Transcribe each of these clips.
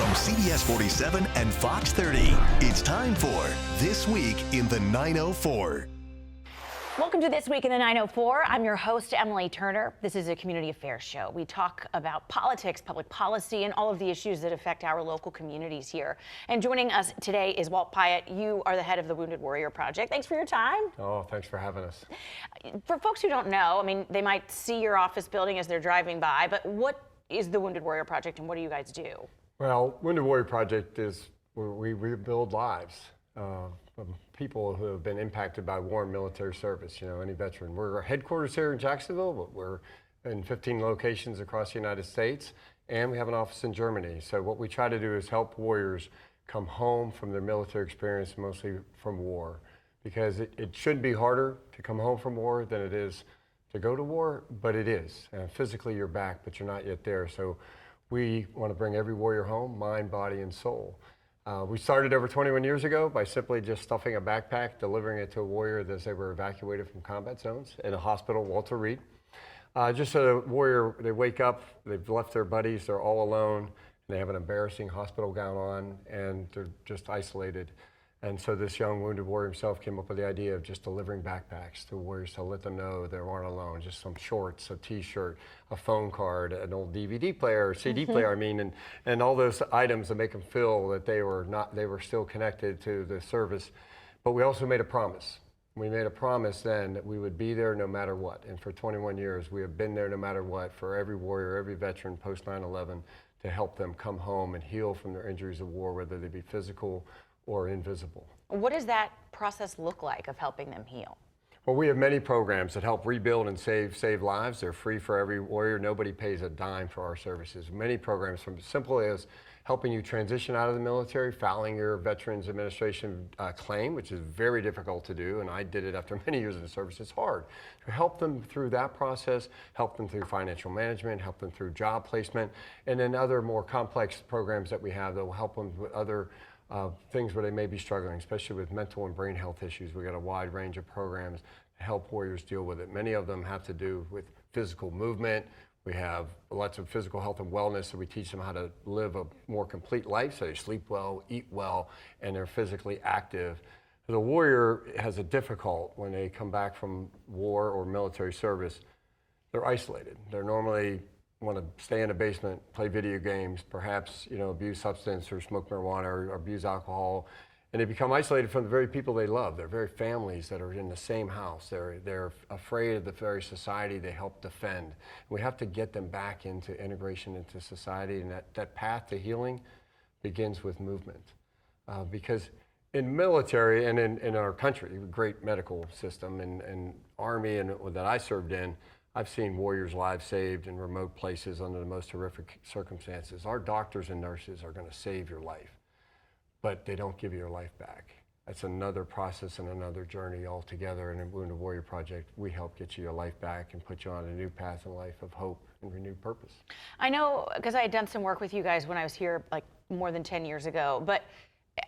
From CBS 47 and Fox 30, it's time for This Week in the 904. Welcome to This Week in the 904. I'm your host, Emily Turner. This is a community affairs show. We talk about politics, public policy, and all of the issues that affect our local communities here. And joining us today is Walt Pyatt. You are the head of the Wounded Warrior Project. Thanks for your time. Oh, thanks for having us. For folks who don't know, I mean, they might see your office building as they're driving by, but what is the Wounded Warrior Project and what do you guys do? Well, Wounded Warrior Project is where we rebuild lives from people who have been impacted by war and military service, you know, any veteran. We're headquarters here in Jacksonville, but we're in 15 locations across the United States, and we have an office in Germany. So what we try to do is help warriors come home from their military experience, mostly from war, because it should be harder to come home from war than it is to go to war, but it is. Physically you're back, but you're not yet there. So we want to bring every warrior home, mind, body, and soul. We started over 21 years ago by simply just stuffing a backpack, delivering it to a warrior as they were evacuated from combat zones in a hospital, Walter Reed. Just so the warrior, they wake up, they've left their buddies, they're all alone, and they have an embarrassing hospital gown on, and they're just isolated. And so this young wounded warrior himself came up with the idea of just delivering backpacks to warriors to let them know they weren't alone. Just some shorts, a t-shirt, a phone card, an old DVD player, or CD player, and all those items that make them feel that they were still connected to the service. But we also made a promise. We made a promise then that we would be there no matter what. And for 21 years, we have been there no matter what for every warrior, every veteran post 9/11 to help them come home and heal from their injuries of war, whether they be physical or invisible. What does that process look like of helping them heal? Well, we have many programs that help rebuild and save lives. They're free for every warrior. Nobody pays a dime for our services. Many programs, from as simple as helping you transition out of the military, filing your Veterans Administration claim, which is very difficult to do, and I did it after many years in the service. It's hard. To help them through that process, help them through financial management, help them through job placement, and then other more complex programs that we have that will help them with other things where they may be struggling, especially with mental and brain health issues. We've got a wide range of programs to help warriors deal with it. Many of them have to do with physical movement. We have lots of physical health and wellness, so we teach them how to live a more complete life, so they sleep well, eat well, and they're physically active. The warrior has a difficult when they come back from war or military service. They're isolated. They're normally want to stay in a basement, play video games, perhaps, you know, abuse substance or smoke marijuana or abuse alcohol, and they become isolated from the very people they love, their very families that are in the same house. They're afraid of the very society they help defend. We have to get them back into integration into society, and that path to healing begins with movement. Because in military and in our country, a great medical system and Army and that I served in, I've seen warriors' lives saved in remote places under the most horrific circumstances. Our doctors and nurses are going to save your life, but they don't give you your life back. That's another process and another journey altogether. And in Wounded Warrior Project, we help get you your life back and put you on a new path in life of hope and renewed purpose. I know, because I had done some work with you guys when I was here like more than 10 years ago, but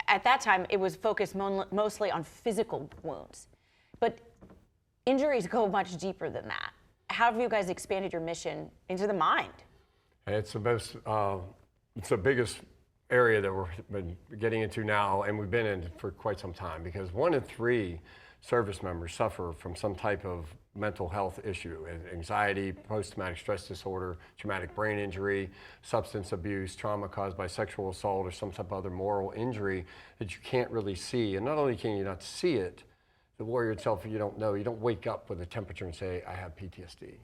at that time it was focused mostly on physical wounds. But injuries go much deeper than that. How have you guys expanded your mission into the mind? It's the most, it's the biggest area that we're been getting into now, and we've been in for quite some time, because 1 in 3 service members suffer from some type of mental health issue: anxiety, post-traumatic stress disorder, traumatic brain injury, substance abuse, trauma caused by sexual assault, or some type of other moral injury that you can't really see. And not only can you not see it, the warrior itself, you don't know. You don't wake up with a temperature and say, I have PTSD.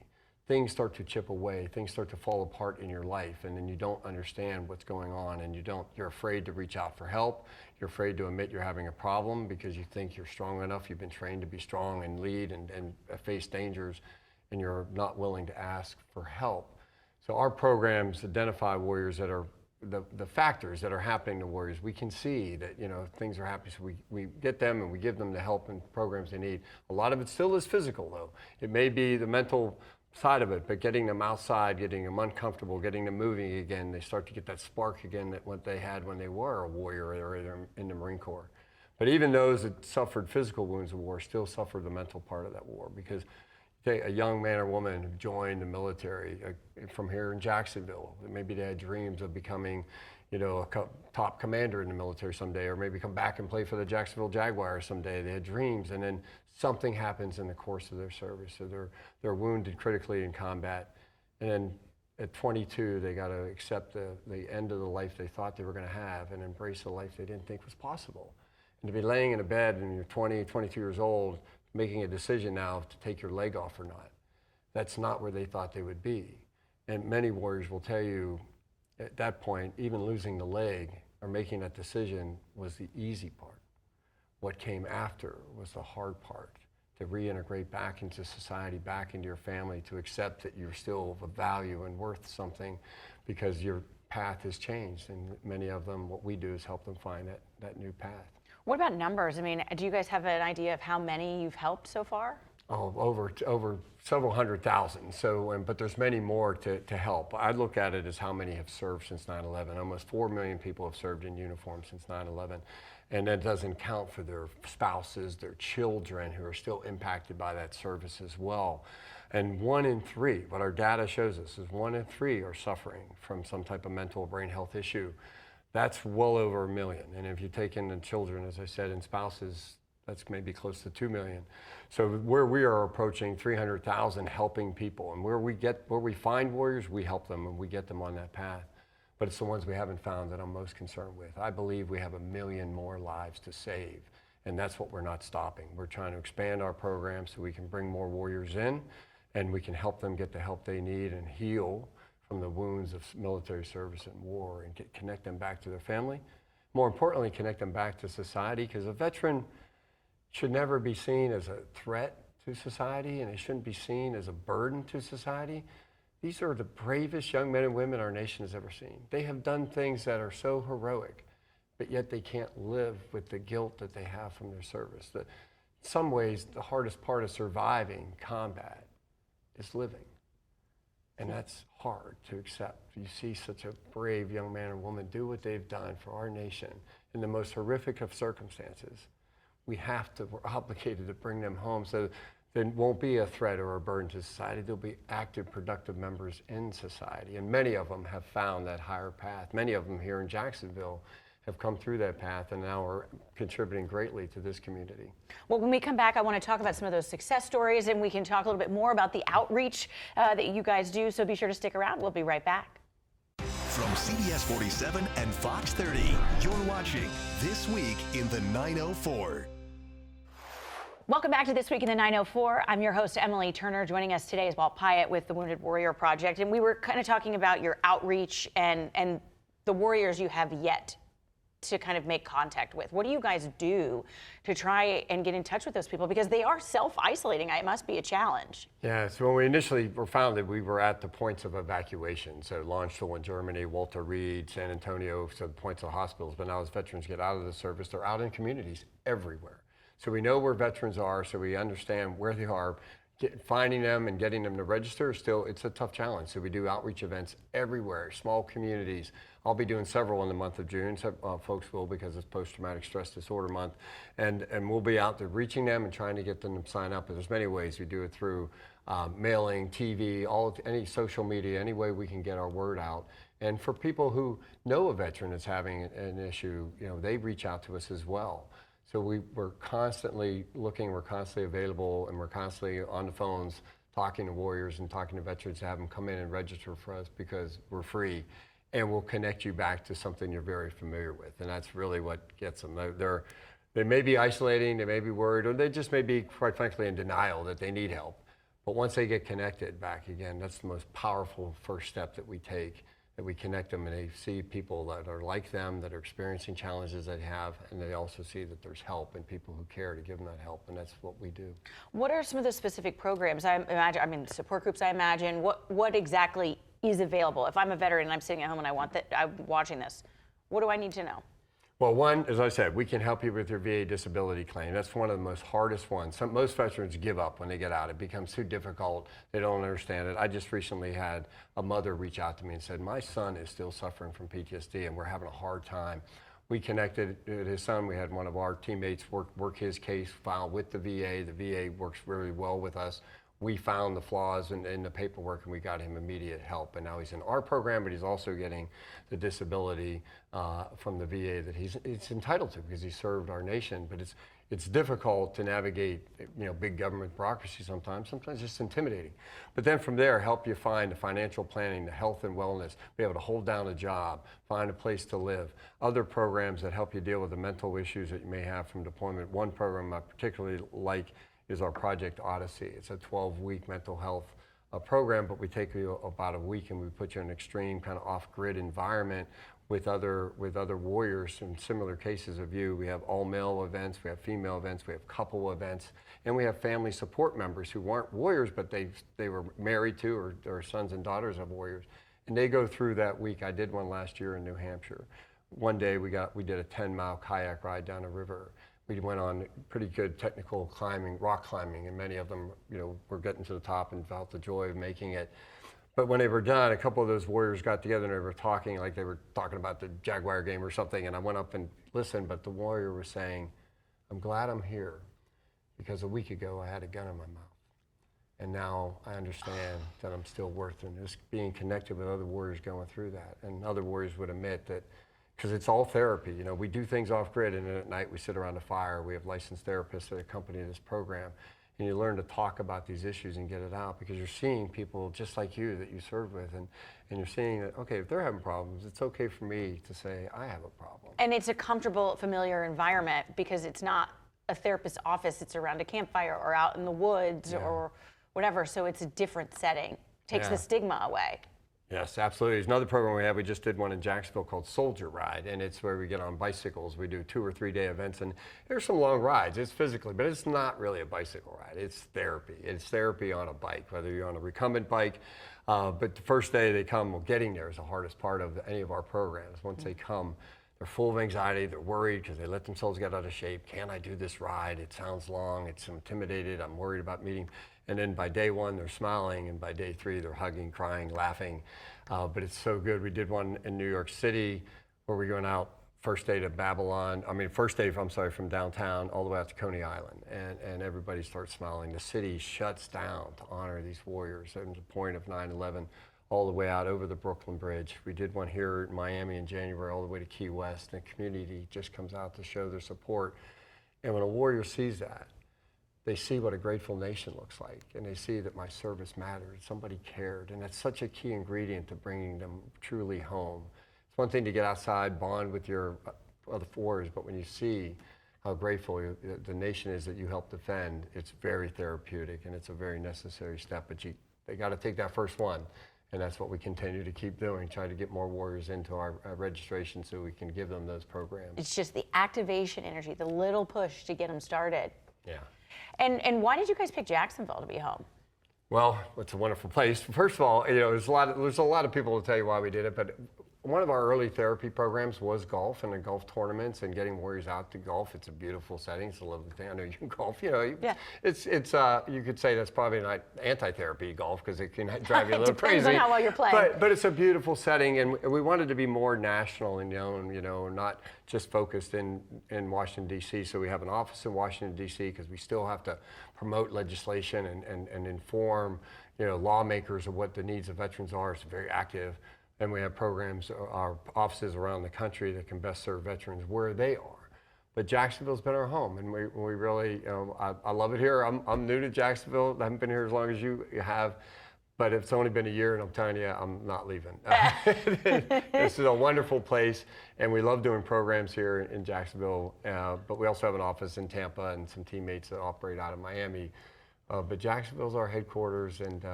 Things start to chip away, things start to fall apart in your life, and then you don't understand what's going on, and you're afraid to reach out for help. You're afraid to admit you're having a problem because you think you're strong enough. You've been trained to be strong and lead and face dangers, and you're not willing to ask for help. So our programs identify warriors that are the factors that are happening to warriors. We can see that, you know, things are happening, so we get them and we give them the help and programs they need. A lot of it still is physical, though. It may be the mental side of it, but getting them outside, getting them uncomfortable, getting them moving again, they start to get that spark again that what they had when they were a warrior or in the Marine Corps. But even those that suffered physical wounds of war still suffer the mental part of that war, because a young man or woman who joined the military from here in Jacksonville, maybe they had dreams of becoming, top commander in the military someday, or maybe come back and play for the Jacksonville Jaguars someday. They had dreams, and then something happens in the course of their service. So they're wounded critically in combat, and then at 22, they got to accept the end of the life they thought they were going to have and embrace a life they didn't think was possible. And to be laying in a bed and you're 20, 22 years old, making a decision now to take your leg off or not, that's not where they thought they would be. And many warriors will tell you at that point, even losing the leg or making that decision was the easy part. What came after was the hard part, to reintegrate back into society, back into your family, to accept that you're still of value and worth something because your path has changed. And many of them, what we do is help them find that new path. What about numbers? I mean, do you guys have an idea of how many you've helped so far? Oh, over several 100,000. So, but there's many more to help. I look at it as how many have served since 9/11. Almost 4 million people have served in uniform since 9/11. And that doesn't count for their spouses, their children who are still impacted by that service as well. And 1 in 3, what our data shows us is 1 in 3 are suffering from some type of mental or brain health issue. That's well over 1 million. And if you take in the children, as I said, and spouses, that's maybe close to 2 million. So where we are approaching 300,000 helping people, and where we find warriors, we help them and we get them on that path. But it's the ones we haven't found that I'm most concerned with. I believe we have 1 million more lives to save, and that's what we're not stopping. We're trying to expand our program so we can bring more warriors in, and we can help them get the help they need and heal from the wounds of military service and war, and connect them back to their family. More importantly, connect them back to society, because a veteran should never be seen as a threat to society, and it shouldn't be seen as a burden to society. These are the bravest young men and women our nation has ever seen. They have done things that are so heroic, but yet they can't live with the guilt that they have from their service. In some ways, the hardest part of surviving combat is living. And that's hard to accept. You see such a brave young man or woman do what they've done for our nation in the most horrific of circumstances. We're obligated to bring them home so there won't be a threat or a burden to society. They'll be active, productive members in society. And many of them have found that higher path. Many of them here in Jacksonville have come through that path and now are contributing greatly to this community. Well, when we come back, I want to talk about some of those success stories, and we can talk a little bit more about the outreach that you guys do. So be sure to stick around. We'll be right back. From CBS 47 and Fox 30, you're watching This Week in the 904. Welcome back to This Week in the 904. I'm your host, Emily Turner. Joining us today is Walt Pyatt with the Wounded Warrior Project. And we were kind of talking about your outreach and the warriors you have yet to kind of make contact with. What do you guys do to try and get in touch with those people? Because they are self-isolating. It must be a challenge. Yeah, so when we initially were founded, we were at the points of evacuation. So Landstuhl in Germany, Walter Reed, San Antonio, so points of hospitals. But now as veterans get out of the service, they're out in communities everywhere. So we know where veterans are, so we understand where they are. Finding them and getting them to register, it's a tough challenge. So we do outreach events everywhere, small communities. I'll be doing several in the month of June. So, folks will, because it's post-traumatic stress disorder month. And we'll be out there reaching them and trying to get them to sign up. And there's many ways we do it through mailing, TV, any social media, any way we can get our word out. And for people who know a veteran is having an issue, they reach out to us as well. So we're constantly looking, we're constantly available, and we're constantly on the phones talking to warriors and talking to veterans to have them come in and register for us, because we're free, and we'll connect you back to something you're very familiar with. And that's really what gets them. They may be isolating, they may be worried, or they just may be, quite frankly, in denial that they need help. But once they get connected back again, that's the most powerful first step that we take. That we connect them and they see people that are like them, that are experiencing challenges they have, and they also see that there's help and people who care to give them that help, and that's what we do. What are some of the specific programs? Support groups, I imagine. What exactly is available? If I'm a veteran and I'm sitting at home and I'm watching this, what do I need to know? Well, one, as I said, we can help you with your VA disability claim. That's one of the most hardest ones. Most veterans give up when they get out. It becomes too difficult. They don't understand it. I just recently had a mother reach out to me and said, my son is still suffering from PTSD and we're having a hard time. We connected with his son. We had one of our teammates work his case file with the VA. The VA works really well with us. we found the flaws in the paperwork and we got him immediate help. And now he's in our program, but he's also getting the disability from the VA that he's entitled to because he served our nation. But it's difficult to navigate, big government bureaucracy sometimes. Sometimes it's intimidating. But then from there, help you find the financial planning, the health and wellness, be able to hold down a job, find a place to live. Other programs that help you deal with the mental issues that you may have from deployment. One program I particularly like is our Project Odyssey. It's a 12-week mental health program, but we take you about a week and we put you in an extreme kind of off-grid environment with other warriors in similar cases of you. We have all male events, we have female events, we have couple events, and we have family support members who weren't warriors, but they were married to or sons and daughters of warriors. And they go through that week. I did one last year in New Hampshire. One day we did a 10-mile kayak ride down a river. We went on pretty good technical climbing, rock climbing, and many of them, were getting to the top and felt the joy of making it. But when they were done, a couple of those warriors got together and they were talking like they were talking about the Jaguar game or something. And I went up and listened, but the warrior was saying, "I'm glad I'm here because a week ago I had a gun in my mouth. And now I understand that I'm still worth it." And just being connected with other warriors going through that. And other warriors would admit that, because it's all therapy. We do things off grid, and then at night we sit around the fire. We have licensed therapists that accompany this program. And you learn to talk about these issues and get it out because you're seeing people just like you that you served with, and you're seeing that, okay, if they're having problems, it's okay for me to say, I have a problem. And it's a comfortable, familiar environment because it's not a therapist's office, it's around a campfire or out in the woods or whatever, so it's a different setting. Takes the stigma away. Yes, absolutely. There's another program we have. We just did one in Jacksonville called Soldier Ride, and it's where we get on bicycles. We do 2 or 3 day events, and there's some long rides. It's physically, but it's not really a bicycle ride. It's therapy. It's therapy on a bike, whether you're on a recumbent bike. But the first day they come, well, getting there is the hardest part of any of our programs. Once they come, they're full of anxiety. They're worried because they let themselves get out of shape. Can I do this ride? It sounds long. It's intimidated. I'm worried about meeting. And then by day 1, they're smiling, and by day 3, they're hugging, crying, laughing. But it's so good. We did one in New York City where we're going out first day from downtown all the way out to Coney Island, and everybody starts smiling. The city shuts down to honor these warriors. At the point of 9/11, all the way out over the Brooklyn Bridge. We did one here in Miami in January, all the way to Key West. And the community just comes out to show their support. And when a warrior sees that, they see what a grateful nation looks like, and they see that my service mattered, somebody cared, and that's such a key ingredient to bringing them truly home. It's one thing to get outside, bond with your other warriors, but when you see how grateful the nation is that you help defend, it's very therapeutic, and it's a very necessary step, but they got to take that first one, and that's what we continue to keep doing, try to get more warriors into our registration so we can give them those programs. It's just the activation energy, the little push to get them started. Yeah. And why did you guys pick Jacksonville to be home? Well, it's a wonderful place. First of all, there's a lot of people to tell you why we did it, but one of our early therapy programs was golf and the golf tournaments and getting warriors out to golf. It's a beautiful setting. It's a lovely thing. I know you can golf. It's you could say that's probably not anti-therapy golf because it can drive you a little crazy. Depends on how well you're playing. But it's a beautiful setting, and we wanted to be more national and known, not just focused in Washington, D.C. So we have an office in Washington, D.C. because we still have to promote legislation and inform, lawmakers of what the needs of veterans are. It's very active. And we have programs, our offices around the country that can best serve veterans where they are. But Jacksonville's been our home, and we really, I love it here. I'm new to Jacksonville. I haven't been here as long as you have, but it's only been a year, and I'm telling you, I'm not leaving. This is a wonderful place, and we love doing programs here in Jacksonville. But we also have an office in Tampa and some teammates that operate out of Miami. But Jacksonville's our headquarters, and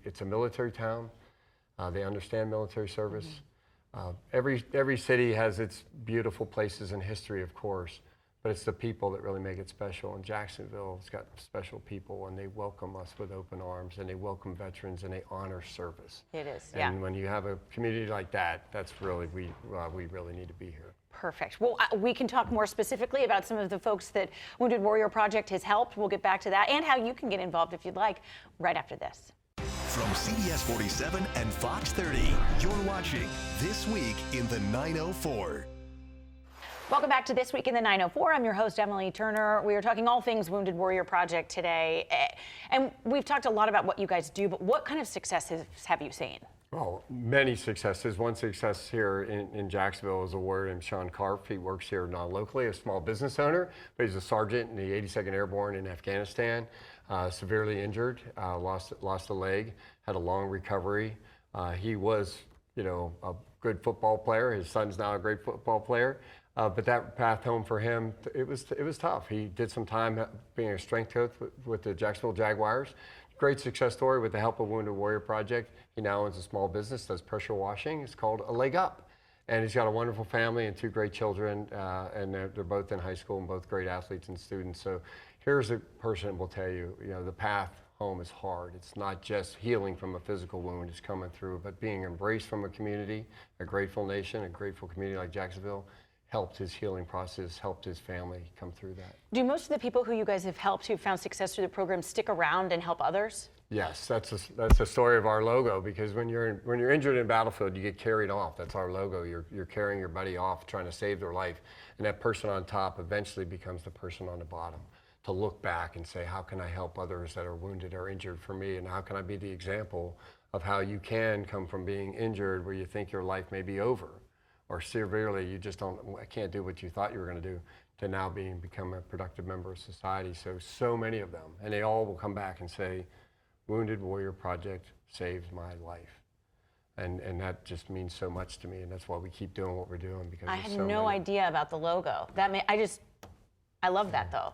it's a military town. They understand military service. Every city has its beautiful places and history, of course, but it's the people that really make it special. And Jacksonville's got special people, and they welcome us with open arms, and they welcome veterans, and they honor service. It is, And when you have a community like that, that's really, we really need to be here. Perfect. Well, we can talk more specifically about some of the folks that Wounded Warrior Project has helped. We'll get back to that and how you can get involved if you'd like right after this. From CBS 47 and Fox 30, you're watching This Week in the 904. Welcome back to This Week in the 904. I'm your host, Emily Turner. We are talking all things Wounded Warrior Project today. And we've talked a lot about what you guys do, but what kind of successes have you seen? Well, many successes. One success here in Jacksonville is a warrior named Sean Karp. He works here not locally, a small business owner, but he's a sergeant in the 82nd Airborne in Afghanistan, severely injured, lost a leg, had a long recovery. He was, a good football player. His son's now a great football player. But that path home for him, it was tough. He did some time being a strength coach with the Jacksonville Jaguars. Great success story with the help of Wounded Warrior Project. He now owns a small business, does pressure washing. It's called A Leg Up. And he's got a wonderful family and 2 great children, and they're both in high school and both great athletes and students. So here's a person who will tell you, the path home is hard. It's not just healing from a physical wound, it's coming through, but being embraced from a community, a grateful nation, a grateful community like Jacksonville, helped his healing process, helped his family come through that. Do most of the people who you guys have helped, who found success through the program, stick around and help others? Yes, that's the story of our logo, because when you're injured in a battlefield, you get carried off. That's our logo. You're carrying your buddy off, trying to save their life, and that person on top eventually becomes the person on the bottom. To look back and say, how can I help others that are wounded or injured for me, and how can I be the example of how you can come from being injured where you think your life may be over, or severely you just can't do what you thought you were going to do, to now become a productive member of society. So many of them, and they all will come back and say, Wounded Warrior Project saved my life. And that just means so much to me, and that's why we keep doing what we're doing, because I had no idea about the logo. I love that though.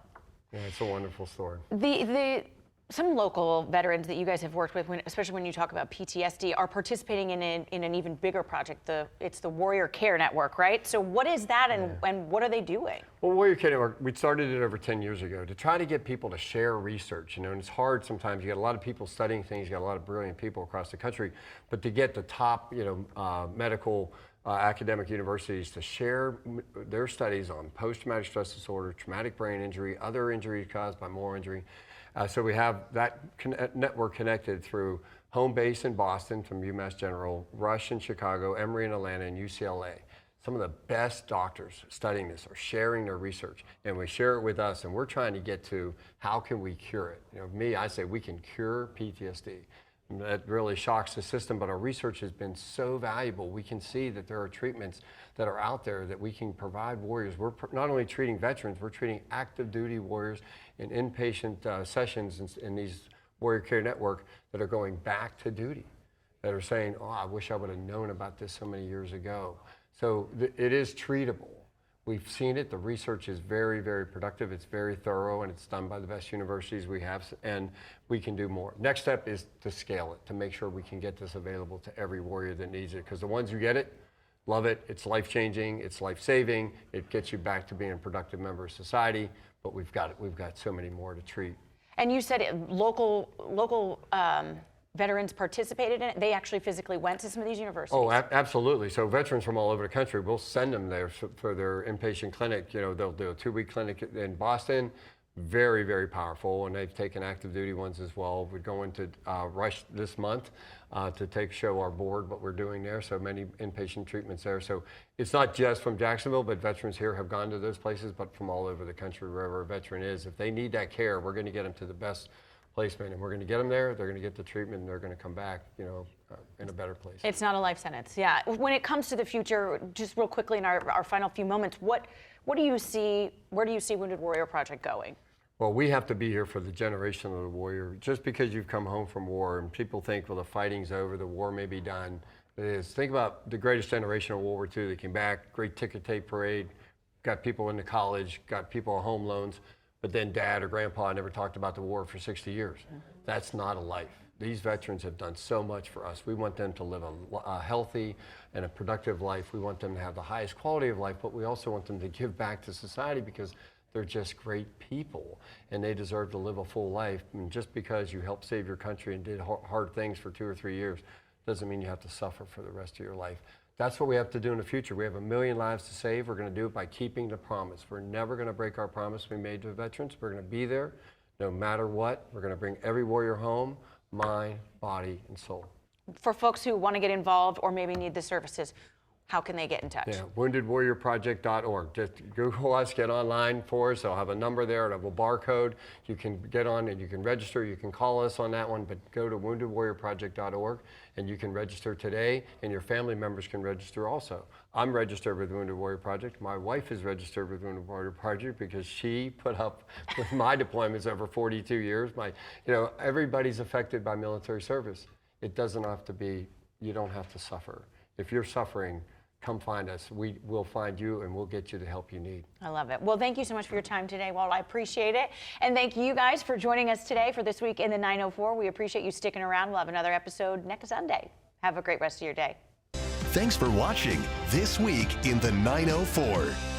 Yeah, it's a wonderful story. Some local veterans that you guys have worked with, especially when you talk about PTSD, are participating in an even bigger project. It's the Warrior Care Network, right? So what is that, and what are they doing? Well, Warrior Care Network, we started it over 10 years ago to try to get people to share research, and it's hard sometimes. You got a lot of people studying things, you got a lot of brilliant people across the country, but to get the top, medical academic universities to share their studies on post-traumatic stress disorder, traumatic brain injury, other injuries caused by moral injury. So we have that network connected through home base in Boston from UMass General, Rush in Chicago, Emory in Atlanta, and UCLA. Some of the best doctors studying this are sharing their research, and we share it with us, and we're trying to get to how can we cure it. I say we can cure PTSD. That really shocks the system, but our research has been so valuable. We can see that there are treatments that are out there that we can provide warriors. We're not only treating veterans, we're treating active duty warriors in inpatient sessions in these Warrior Care Network that are going back to duty, that are saying, I wish I would have known about this so many years ago. So it is treatable. We've seen it. The research is very, very productive. It's very thorough, and it's done by the best universities we have, and we can do more. Next step is to scale it, to make sure we can get this available to every warrior that needs it, because the ones who get it, love it. It's life-changing. It's life-saving. It gets you back to being a productive member of society, but we've got so many more to treat. And you said local veterans participated in it? They actually physically went to some of these universities? Oh, absolutely. So veterans from all over the country, we'll send them there for their inpatient clinic. They'll do a 2-week clinic in Boston. Very, very powerful. And they've taken active duty ones as well. We're going to Rush this month to show our board what we're doing there. So many inpatient treatments there. So it's not just from Jacksonville, but veterans here have gone to those places, but from all over the country, wherever a veteran is. If they need that care, we're going to get them to the best placement, and we're going to get them there, they're going to get the treatment, and they're going to come back, in a better place. It's not a life sentence, yeah. When it comes to the future, just real quickly in our final few moments, what do you see, where do you see Wounded Warrior Project going? Well, we have to be here for the generation of the warrior. Just because you've come home from war, and people think, well, the fighting's over, the war may be done. It is. Think about the greatest generation of World War II that came back, great ticker tape parade, got people into college, got people on home loans, but then dad or grandpa never talked about the war for 60 years. That's not a life. These veterans have done so much for us. We want them to live a healthy and a productive life. We want them to have the highest quality of life, but we also want them to give back to society, because they're just great people, and they deserve to live a full life. And just because you helped save your country and did hard things for 2 or 3 years doesn't mean you have to suffer for the rest of your life. That's what we have to do in the future. We have 1 million lives to save. We're going to do it by keeping the promise. We're never going to break our promise we made to veterans. We're going to be there no matter what. We're going to bring every warrior home, mind, body, and soul. For folks who want to get involved or maybe need the services, How can they get in touch? Yeah, woundedwarriorproject.org. Just Google us, get online for us. They'll have a number there, it'll have a barcode. You can get on and you can register. You can call us on that one, but go to woundedwarriorproject.org and you can register today, and your family members can register also. I'm registered with Wounded Warrior Project. My wife is registered with Wounded Warrior Project because she put up with my deployments over 42 years. Everybody's affected by military service. It doesn't have to be, you don't have to suffer. If you're suffering, come find us. We will find you and we'll get you the help you need. I love it. Well, thank you so much for your time today, Walt. I appreciate it. And thank you guys for joining us today for This Week in the 904. We appreciate you sticking around. We'll have another episode next Sunday. Have a great rest of your day. Thanks for watching This Week in the 904.